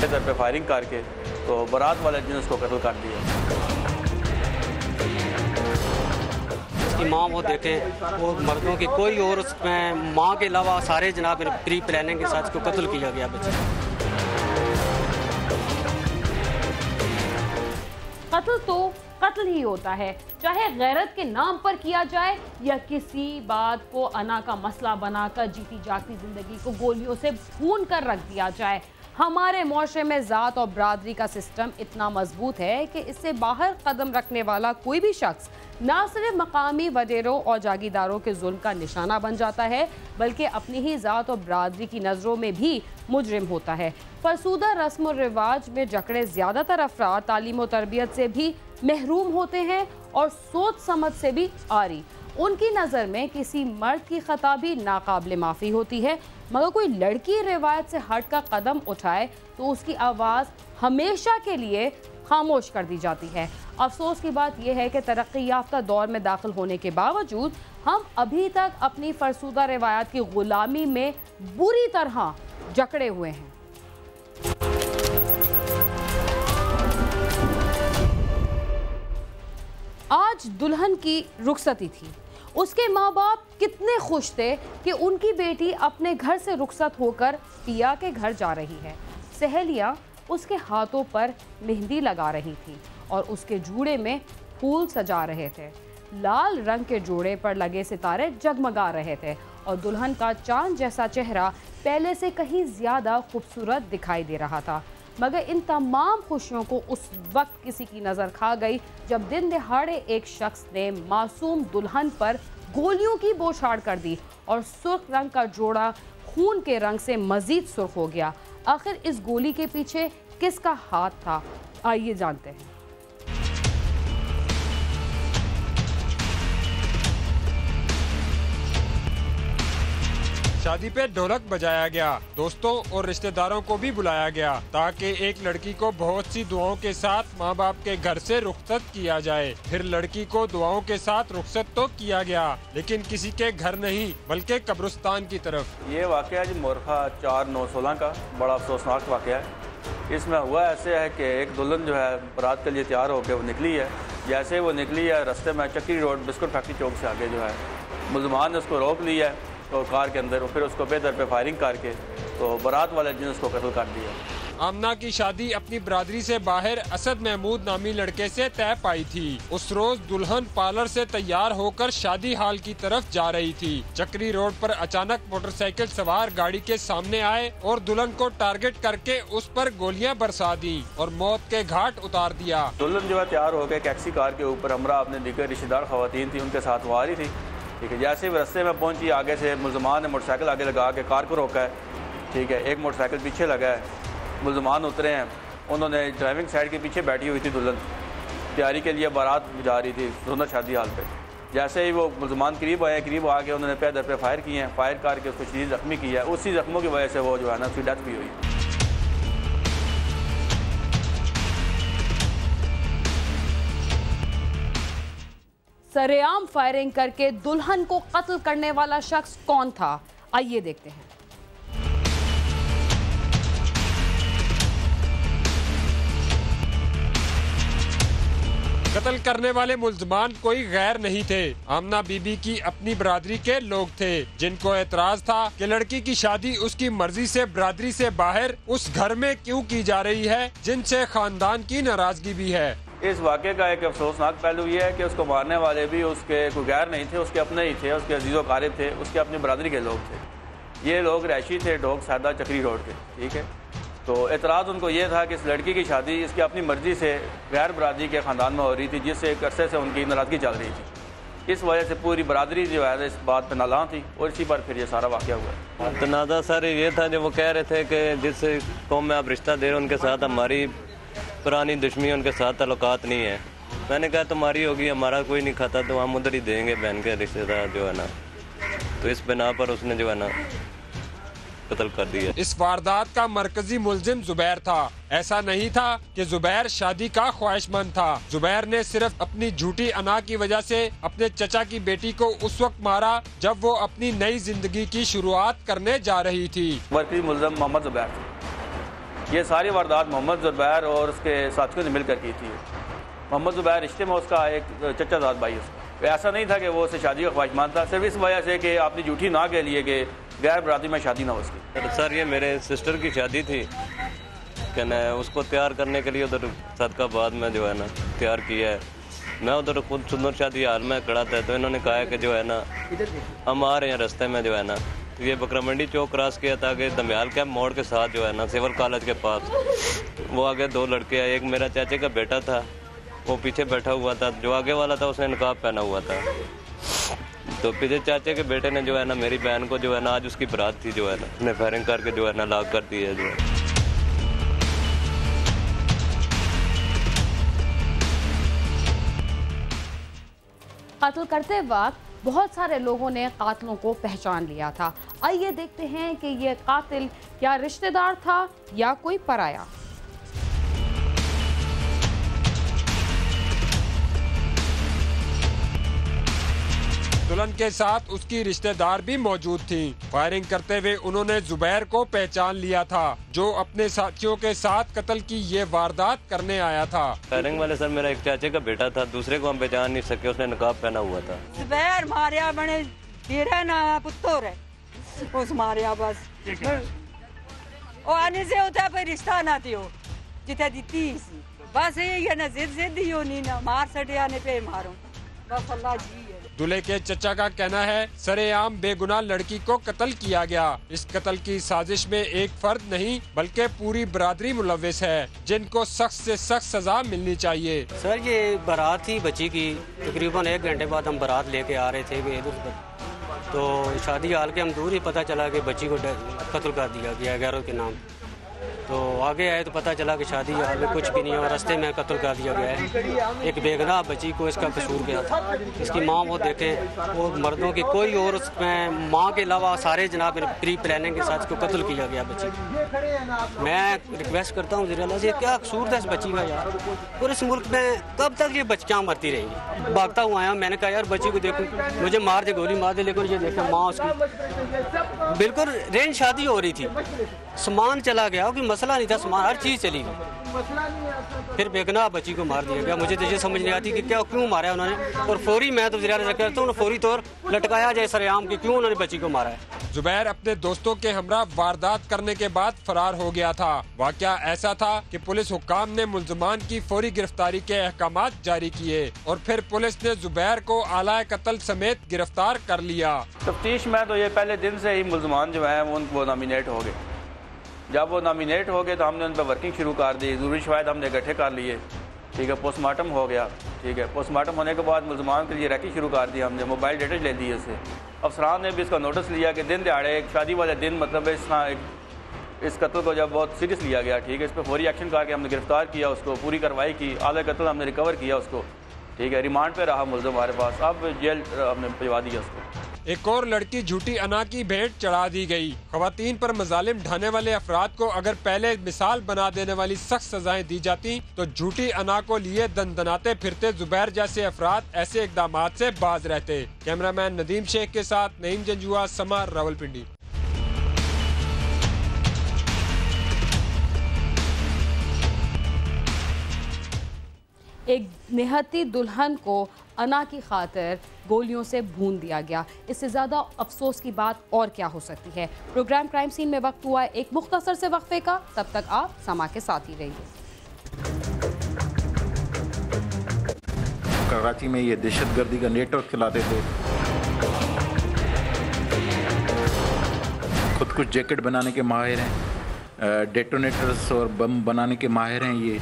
दर पे फायरिंग करके तो बारात वाले दिन उसको कत्ल कर दिया। उसकी माँ वो देखें, वो मर्दों की कोई और उसमें माँ के अलावा सारे जनाब प्री प्लानिंग के साथ उसको कत्ल किया गया बच्चे। कत्ल तो कत्ल ही होता है, चाहे गैरत के नाम पर किया जाए या किसी बात को अना का मसला बनाकर जीती जागती जिंदगी को गोलियों से भून कर रख दिया जाए। हमारे मुआशरे में ज़ात और बरादरी का सिस्टम इतना मजबूत है कि इससे बाहर कदम रखने वाला कोई भी शख्स ना सिर्फ मकामी वडेरों और जागीरदारों के जुल्म का निशाना बन जाता है, बल्कि अपनी ही ज़ात और बरादरी की नज़रों में भी मुजरिम होता है। फरसूदा रस्म और रिवाज में जकड़े ज़्यादातर अफराद तालीम और तरबियत से भी महरूम होते हैं और सोच समझ से भी आरी। उनकी नज़र में किसी मर्द की खता भी नाकाबिले माफ़ी होती है, मगर कोई लड़की रिवायत से हट कर कदम उठाए तो उसकी आवाज़ हमेशा के लिए खामोश कर दी जाती है। अफसोस की बात यह है कि तरक्की याफ्ता दौर में दाखिल होने के बावजूद हम अभी तक अपनी फरसूदा रिवायात की गुलामी में बुरी तरह जकड़े हुए हैं। आज दुल्हन की रुखसती थी। उसके माँ बाप कितने खुश थे कि उनकी बेटी अपने घर से रुखसत होकर पिया के घर जा रही है। सहेलियाँ उसके हाथों पर मेहंदी लगा रही थी और उसके जूड़े में फूल सजा रहे थे। लाल रंग के जोड़े पर लगे सितारे जगमगा रहे थे और दुल्हन का चांद जैसा चेहरा पहले से कहीं ज़्यादा खूबसूरत दिखाई दे रहा था। मगर इन तमाम खुशियों को उस वक्त किसी की नज़र खा गई जब दिन दहाड़े एक शख्स ने मासूम दुल्हन पर गोलियों की बौछार कर दी और सुर्ख रंग का जोड़ा खून के रंग से मज़ीद सुर्ख हो गया। आखिर इस गोली के पीछे किसका हाथ था, आइए जानते हैं। शादी पे ढोलक बजाया गया, दोस्तों और रिश्तेदारों को भी बुलाया गया ताकि एक लड़की को बहुत सी दुआओं के साथ माँ बाप के घर से रुखसत किया जाए। फिर लड़की को दुआओं के साथ रुखसत तो किया गया, लेकिन किसी के घर नहीं बल्कि कब्रिस्तान की तरफ। ये वाक़या जी मोरखा 4/9/16 का बड़ा अफसोसनाक वाक़या है। इसमें हुआ ऐसे है कि एक दुल्हन जो है बारात के लिए तैयार होकर वो निकली है। जैसे वो निकली है, रास्ते में चक्की रोड बिस्कुट फैक्ट्री चौक से आगे जो है मुलजमान ने उसको रोक लिया है तो कार के अंदर, फिर उसको बेदर पे फायरिंग करके तो बारात वाले दिन उसको कत्ल कर दिया। आमना की शादी अपनी बरादरी से बाहर असद महमूद नामी लड़के से तय पाई थी। उस रोज दुल्हन पार्लर से तैयार होकर शादी हाल की तरफ जा रही थी। चक्री रोड पर अचानक मोटरसाइकिल सवार गाड़ी के सामने आए और दुल्हन को टारगेट करके उस पर गोलियां बरसा दी और मौत के घाट उतार दिया। दुल्हन जो है तैयार होकर टैक्सी कार के ऊपर हमरा अपने दीगर रिश्तेदार खवातीन थी उनके साथ वो आ रही थी। ठीक है, जैसे ही रास्ते में पहुंची आगे से मुलजमान ने मोटरसाइकिल आगे लगा के कार को रोका है। ठीक है, एक मोटरसाइकिल पीछे लगा है, मुलजमान उतरे हैं। उन्होंने ड्राइविंग साइड के पीछे बैठी हुई थी दुल्हन, तैयारी के लिए बारात जा रही थी सुंदर शादी हाल पे। जैसे ही वो मुलजमान करीब आए, करीब आके उन्होंने पैदल पे फायर किए हैं। फायर करके उसको शदीद जख्मी किया है। उसी जख्मों की वजह से वो जो है ना उसकी डेथ भी हुई। सरेआम फायरिंग करके दुल्हन को कत्ल करने वाला शख्स कौन था, आइए देखते हैं। कत्ल करने वाले मुल्जमान कोई गैर नहीं थे, आमना बीबी की अपनी बरादरी के लोग थे, जिनको एतराज था कि लड़की की शादी उसकी मर्जी से बरादरी से बाहर उस घर में क्यों की जा रही है जिनसे खानदान की नाराजगी भी है। इस वाक़े का एक अफसोसनाक पहलू ये है कि उसको मारने वाले भी उसके कोई गैर नहीं थे, उसके अपने ही थे, उसके अजीज़ो क़ारिब थे, उसके अपनी बरादरी के लोग थे। ये लोग रैशी थे, डोग सादा चक्री रोड के। ठीक है, तो एतराज़ उनको ये था कि इस लड़की की शादी इसकी अपनी मर्ज़ी से गैर बरादरी के ख़ानदान में हो रही थी, जिससे एक अरसे से उनकी नाराज़गी चल रही थी। इस वजह से पूरी बरादरी जो है इस बात पर नालां थी और इसी पर फिर ये सारा वाक़या हुआ। तनाज़ा सर ये था जो वो कह रहे थे कि जिस कौम में आप रिश्ता दे रहे हो उनके साथ हमारी पुरानी दुश्मनी, उनके साथ ताल्लुकात नहीं है। मैंने कहा तुम्हारी होगी, हमारा कोई नहीं खाता, तो हम उधर ही देंगे बहन के रिश्तेदार जो है ना। तो इस बिना पर उसने जो है ना कत्ल कर दिया। इस वारदात का मरकजी मुलजिम जुबैर था। ऐसा नहीं था कि जुबैर शादी का ख्वाहिशमंद था। जुबैर ने सिर्फ अपनी झूठी अना की वजह से अपने चचा की बेटी को उस वक्त मारा जब वो अपनी नई जिंदगी की शुरुआत करने जा रही थी। मरकजी मुलजिम मोहम्मद जुबैर, ये सारी वारदात मोहम्मद ज़ुबैर और उसके साथियों ने मिलकर की थी। मोहम्मद ज़ुबैर रिश्ते में उसका एक चचाजाद भाई उसका। ऐसा नहीं था कि वो उससे शादी का ख्वाहिशमंद था, सिर्फ इस वजह से कि अपनी झूठी ना के लिए कि गैर बरादरी में शादी ना हो उसकी। सर ये मेरे सिस्टर की शादी थी, कहना है उसको तैयार करने के लिए उधर सदकाबाद में जो है ना तैयार किया है। मैं उधर खुद सुंदर शादी हाल में खड़ा था, तो इन्होंने कहा है कि जो है ना हम आ रहे हैं रास्ते में जो है ना, तो ये बकरा मंडी चौक क्रॉस किया था कि दमयाल कैंप मोड़ के साथ जो है ना सिविल कॉलेज के पास वो आगे 2 लड़के आए। एक मेरा चाचे का बेटा था, वो पीछे बैठा हुआ था, जो आगे वाला था उसने नकाब पहना हुआ था। तो पीछे चाचे के बेटे ने जो है ना मेरी बहन को जो है ना, आज उसकी बारात थी जो है ना, उसने फायरिंग करके जो है ना लाक कर दी है जो है। कत्ल करते वक्त बहुत सारे लोगों ने कातिलों को पहचान लिया था। आइए देखते हैं कि ये कातिल क्या रिश्तेदार था या कोई पराया। दुल्हन के साथ उसकी रिश्तेदार भी मौजूद थी। फायरिंग करते हुए उन्होंने जुबैर को पहचान लिया था, जो अपने साथियों के साथ कत्ल की ये वारदात करने आया था। फायरिंग वाले सर मेरा एक चाचे का बेटा था, दूसरे को हम पहचान नहीं सके, उसने नकाब पहना हुआ था। जुबैर मारिया बने तेरा ना पुत्र है उस मारिया बस ओ आने से होता है रिश्ता ना थियो जिथे दी बस ये ना जिद ही होनी ना मार सटे आने पे मारो बस अल्लाह जी है। दूल्हे के चचा का कहना है सरेआम बेगुनाह लड़की को कत्ल किया गया। इस कत्ल की साजिश में एक फर्द नहीं बल्कि पूरी बरादरी मुलव्विस है, जिनको सख्त से सख्त सजा मिलनी चाहिए। सर ये बारात थी बच्ची की, तकरीबन 1 घंटे बाद हम बारात लेके आ रहे थे, तो शादी हाल के हम दूर ही पता चला कि बच्ची को कत्ल कर दिया गया गैरों के नाम। तो आगे आए तो पता चला कि शादी हाल में कुछ भी नहीं है और रास्ते में कत्ल कर दिया गया है। एक बेगुनाह बच्ची को इसका कसूर गया था। इसकी माँ वो देखें, वो मर्दों की कोई और उसमें माँ के अलावा सारे जनाब प्री प्लानिंग के साथ इसको कत्ल किया गया बच्ची। मैं रिक्वेस्ट करता हूँ वज़ीर आला से, क्या कसूर था इस बच्ची का यार, और इस मुल्क में कब तक ये बच्चियाँ मरती रहेंगी। भागता हुआ आया, मैंने कहा यार बच्ची को देखो, मुझे मार दे गोली मार दे, लेकिन ये देखें माँ उसकी बिल्कुल रेंज शादी हो रही थी, सामान चला गया, कोई मसला नहीं था, सामान हर चीज़ चली गई, फिर बेगुनाह बच्ची को मार दिया गया। मुझे तो ये समझ नहीं आती कि क्या क्यों मारा है उन्होंने, और फौरी मैं तो वज़ीर आला से कहता हूँ फौरी तौर लटकाया जाए सरेआम कि क्यों उन्होंने बच्ची को मारा है। जुबैर अपने दोस्तों के हमरा वारदात करने के बाद फरार हो गया था। वाकया ऐसा था कि पुलिस हुक्काम ने मुल्ज़िमान की फौरी गिरफ्तारी के अहकामात जारी किए और फिर पुलिस ने जुबैर को आला कत्ल समेत गिरफ्तार कर लिया। तफ्तीश में तो ये पहले दिन से ही मुल्ज़िमान जो है वो नॉमिनेट हो गए। जब वो नॉमिनेट हो गए तो हमने उन पर वर्किंग शुरू कर दी, ज़रूरी शवाहिद हमने इकट्ठे कर लिए, ठीक है, पोस्टमार्टम हो गया, ठीक है। पोस्टमार्टम होने के बाद मुल्ज़िमान के लिए रैकी शुरू कर दी हमने, मोबाइल डेटा ले दिए इससे। अफसरान ने भी इसका नोटिस लिया कि दिन दिहाड़े एक शादी वाले दिन मतलब इस कत्ल को जब बहुत सीरियस लिया गया, ठीक है, इस पर फौरी एक्शन करके हमने गिरफ्तार किया उसको, पूरी कार्रवाई की, आला कत्ल हमने रिकवर किया उसको, ठीक है। रिमांड पे रहा मुल्ज़िम हमारे पास, अब जेल हमने भिजवा दिया उसको। एक और लड़की झूठी अना की भेंट चढ़ा दी गई। ख्वातीन पर मजालिम ढाने वाले अफराद को अगर पहले मिसाल बना देने वाली सख्त सजाएं दी जाती तो झूठी अना को लिए दनदनाते फिरते जुबैर जैसे अफराद ऐसे इकदामात से बाज रहते। कैमरामैन नदीम शेख के साथ नईम जंजुआ, समा, रावलपिंडी। एक निहत्ती दुल्हन को अना की खातिर गोलियों से भून दिया गया। इससे ज़्यादा अफसोस की बात और क्या हो सकती है। प्रोग्राम क्राइम सीन में वक्त हुआ है एक मुख्तसर से वक्फे का, तब तक आप समा के साथ ही रहिए। कराची में ये दहशतगर्दी का नेटवर्क चलाते थे, खुद कुछ जैकेट बनाने के माहिर हैं, डेटोनेटर्स और बम बनाने के माहिर हैं ये।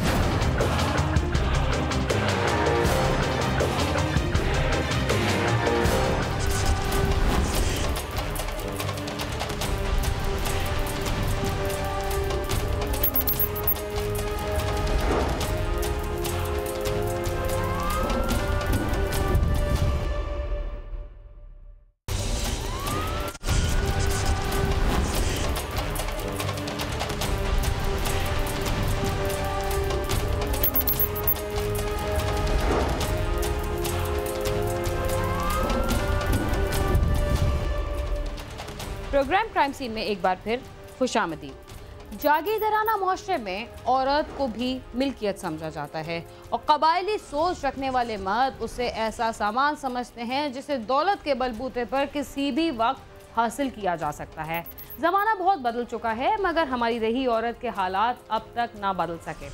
प्रोग्राम क्राइम सीन में एक बार फिर खुशामदीद। जागीरदाराना मुआशरे में औरत को भी मिल्कियत समझा जाता है और कबायली सोच रखने वाले मर्द उसे ऐसा सामान समझते हैं जिसे दौलत के बलबूते पर किसी भी वक्त हासिल किया जा सकता है। ज़माना बहुत बदल चुका है मगर हमारी रही औरत के हालात अब तक ना बदल सके।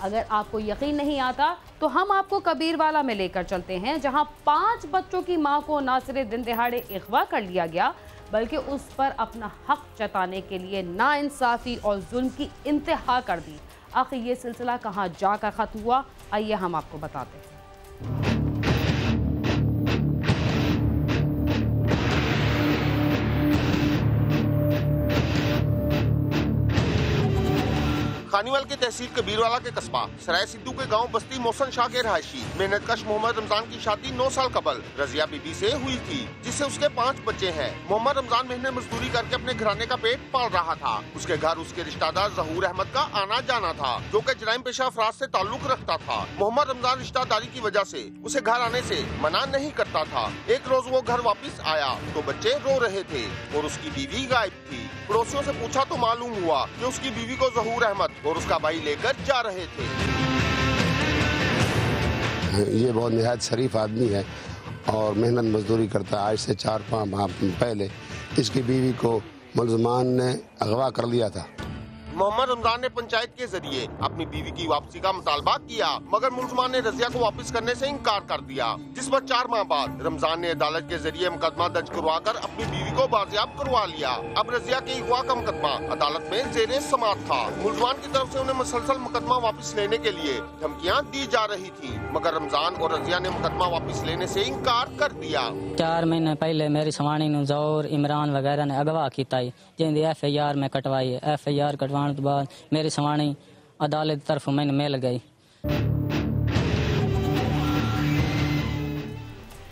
अगर आपको यकीन नहीं आता तो हम आपको कबीरवाला में लेकर चलते हैं, जहां 5 बच्चों की मां को ना सिर्फ दिन दिहाड़े अगवा कर लिया गया बल्कि उस पर अपना हक जताने के लिए नाइंसाफ़ी और जुल्म की इंतहा कर दी। आखिर ये सिलसिला कहां जाकर ख़त्म हुआ, आइए हम आपको बताते हैं। खानीवाल के तहसील कबीरवाला के कस्बा सराय सिद्धू के गांव बस्ती मोहसन शाह के रहायशी मेहनतकश मोहम्मद रमजान की शादी 9 साल कबल रजिया बीबी से हुई थी, जिससे उसके 5 बच्चे हैं। मोहम्मद रमजान मेहनत मजदूरी करके अपने घराने का पेट पाल रहा था। उसके घर उसके रिश्तेदार जहूर अहमद का आना जाना था, जो कि जराइम पेशा अफराद से ताल्लुक रखता था। मोहम्मद रमजान रिश्तेदारी की वजह से उसे घर आने से मना नहीं करता था। एक रोज वो घर वापस आया तो बच्चे रो रहे थे और उसकी बीवी गायब थी। पड़ोसियों से पूछा तो मालूम हुआ कि उसकी बीवी को जहूर अहमद और उसका भाई लेकर जा रहे थे। ये बहुत निहायत शरीफ आदमी है और मेहनत मजदूरी करता है। आज से 4-5 माह पहले इसकी बीवी को मुलजमान ने अगवा कर लिया था। मोहम्मद रमजान ने पंचायत के जरिए अपनी बीवी की वापसी का मुतालबा किया मगर मुलजमान ने रजिया को वापस करने से इनकार कर दिया, जिस पर 4 माह बाद रमजान ने अदालत के जरिए मुकदमा दर्ज करवाकर अपनी बीवी को बाजियाब करवा लिया। अब रजिया के अगवा का मुकदमा अदालत में जेरे समाअत था। मुलजमान की तरफ से उन्हें मुसलसल मुकदमा वापस लेने के लिए धमकियाँ दी जा रही थी मगर रमजान और रजिया ने मुकदमा वापस लेने से इनकार कर दिया। 4 महीने पहले मेरी सवाणी नूं ज़ौर इमरान वगैरह ने अगवा किया, जिंदी FIR में कटवाई। FIR कटवा बाद मेरी सवाणी अदालत तरफ मैंने मिल गई।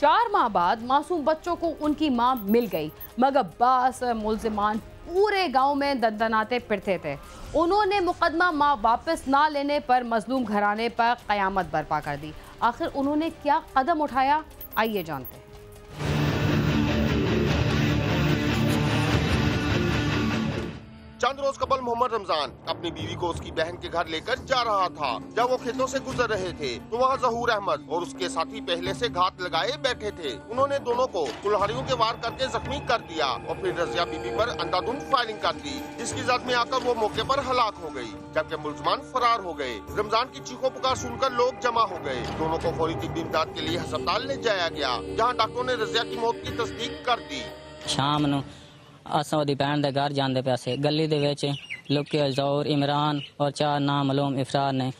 4 माह बाद मासूम बच्चों को उनकी मां मिल गई मगर बाअसर मुलजिमान पूरे गांव में दंदनाते फिरते थे। उन्होंने मुकदमा मां वापस ना लेने पर मजलूम घराने पर कयामत बर्पा कर दी। आखिर उन्होंने क्या कदम उठाया, आइए जानते हैं। चंद रोज कबल मोहम्मद रमजान अपनी बीवी को उसकी बहन के घर लेकर जा रहा था। जब वो खेतों से गुजर रहे थे तो वहाँ जहूर अहमद और उसके साथी पहले से घात लगाए बैठे थे। उन्होंने दोनों को कुल्हाड़ियों के वार करके जख्मी कर दिया और फिर रजिया बीबी पर अंधाधुंध फायरिंग कर दी, जिसकी जद में आकर वो मौके पर हलाक हो गई, जबकि मुलजमान फरार हो गए। रमजान की चीखों पुकार सुनकर लोग जमा हो गए। दोनों को फौरी तिब्बी इमदाद के लिए अस्पताल ले जाया गया, जहाँ डॉक्टरों ने रजिया की मौत की तस्दीक कर दी। शाम नूं असां ओदी भैन दे घर जांदे पैसे गली दे विच लुके ज़ौर इमरान और 4 नामालूम अफराद ने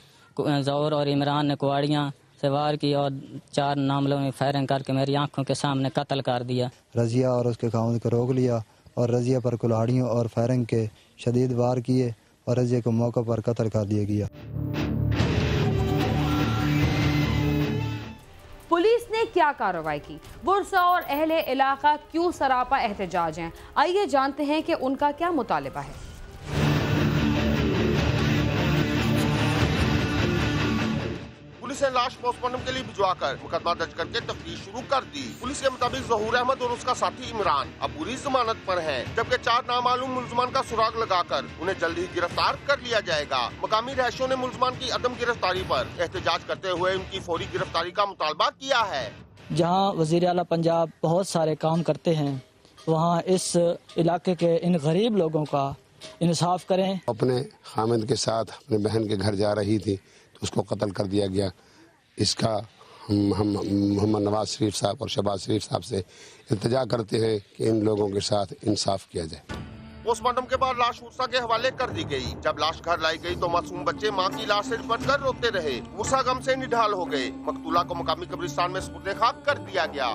ज़ौर और इमरान ने कुआड़ियाँ से वार की और 4 नामालूम फायरिंग करके मेरी आंखों के सामने कत्ल कर दिया। रजिया और उसके खाउंद को रोक लिया और रजिया पर कुल्हाड़ियों और फायरिंग के शदीद वार किए और रजिया को मौके पर कत्ल कर दिया गया। पुलिस ने क्या कार्रवाई की, बुरसा और अहले इलाका क्यों सरापा एहतजाज हैं, आइए जानते हैं कि उनका क्या मुतालिबा है। पुलिस ने लाश पोस्टमार्टम के लिए भिजवाकर मुकदमा दर्ज करके तफ्तीश शुरू कर दी। पुलिस के मुताबिक जहूर अहमद और उसका साथी इमरान अब पूरी जमानत पर हैं, जबकि 4 नामालूम मुलजमान का सुराग लगाकर उन्हें जल्द ही गिरफ्तार कर लिया जाएगा। मकामी रहायशियों ने मुलजमान की अदम गिरफ्तारी पर एहतजाज करते हुए उनकी फौरी गिरफ्तारी का मुतालबा किया है। जहाँ वज़ीर आला पंजाब बहुत सारे काम करते हैं, वहाँ इस इलाके के इन गरीब लोगों का इंसाफ करें। अपने खामिद के साथ अपने बहन के घर जा रही थी तो उसको कत्ल कर दिया गया। इसका हम मोहम्मद नवाज शरीफ साहब और शहबाज शरीफ साहब से इल्तिजा करते हैं कि इन लोगों के साथ इंसाफ किया जाए। पोस्टमार्टम के बाद लाश उर्सा के हवाले कर दी गई। जब लाश घर लाई गई तो मासूम बच्चे मां की लाश से लिपट कर रोते रहे। उर्सा गम से निढाल हो गए। मकतूला को मकामी कब्रिस्तान में सुपुर्द खाक कर दिया गया।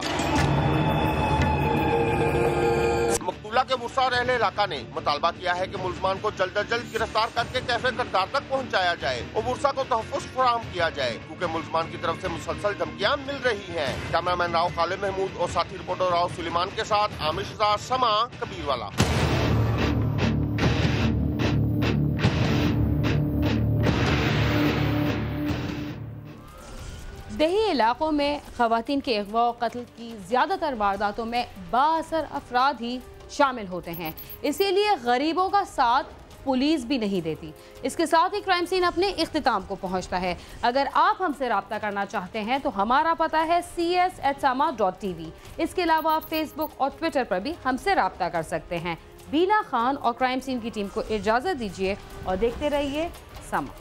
मकतूला के बुरसा और अहले इलाका ने मुतालबा किया है कि मुलजमान को जल्द अज जल्द गिरफ्तार करके कैफे करदार तक पहुंचाया जाए और बुरसा को तहफ़्फ़ुज़ फराहम किया जाए, क्योंकि मुलजमान की तरफ से मुसलसल धमकियां मिल रही हैं। कैमरामैन राव खालिद महमूद और साथी रिपोर्टर राव सुलेमान के साथ आमिर शहजाद, समा, कबीरवाला। देही इलाकों में ख़वातीन के अगवा और कत्ल की ज़्यादातर वारदातों में बाअसर अफराद ही शामिल होते हैं, इसीलिए गरीबों का साथ पुलिस भी नहीं देती। इसके साथ ही क्राइम सीन अपने इख्तिताम को पहुंचता है। अगर आप हमसे रब्ता करना चाहते हैं तो हमारा पता है cs@sama.tv। इसके अलावा आप फेसबुक और ट्विटर पर भी हमसे रब्ता कर सकते हैं। बीना खान और क्राइम सीन की टीम को इजाज़त दीजिए और देखते रहिए समा।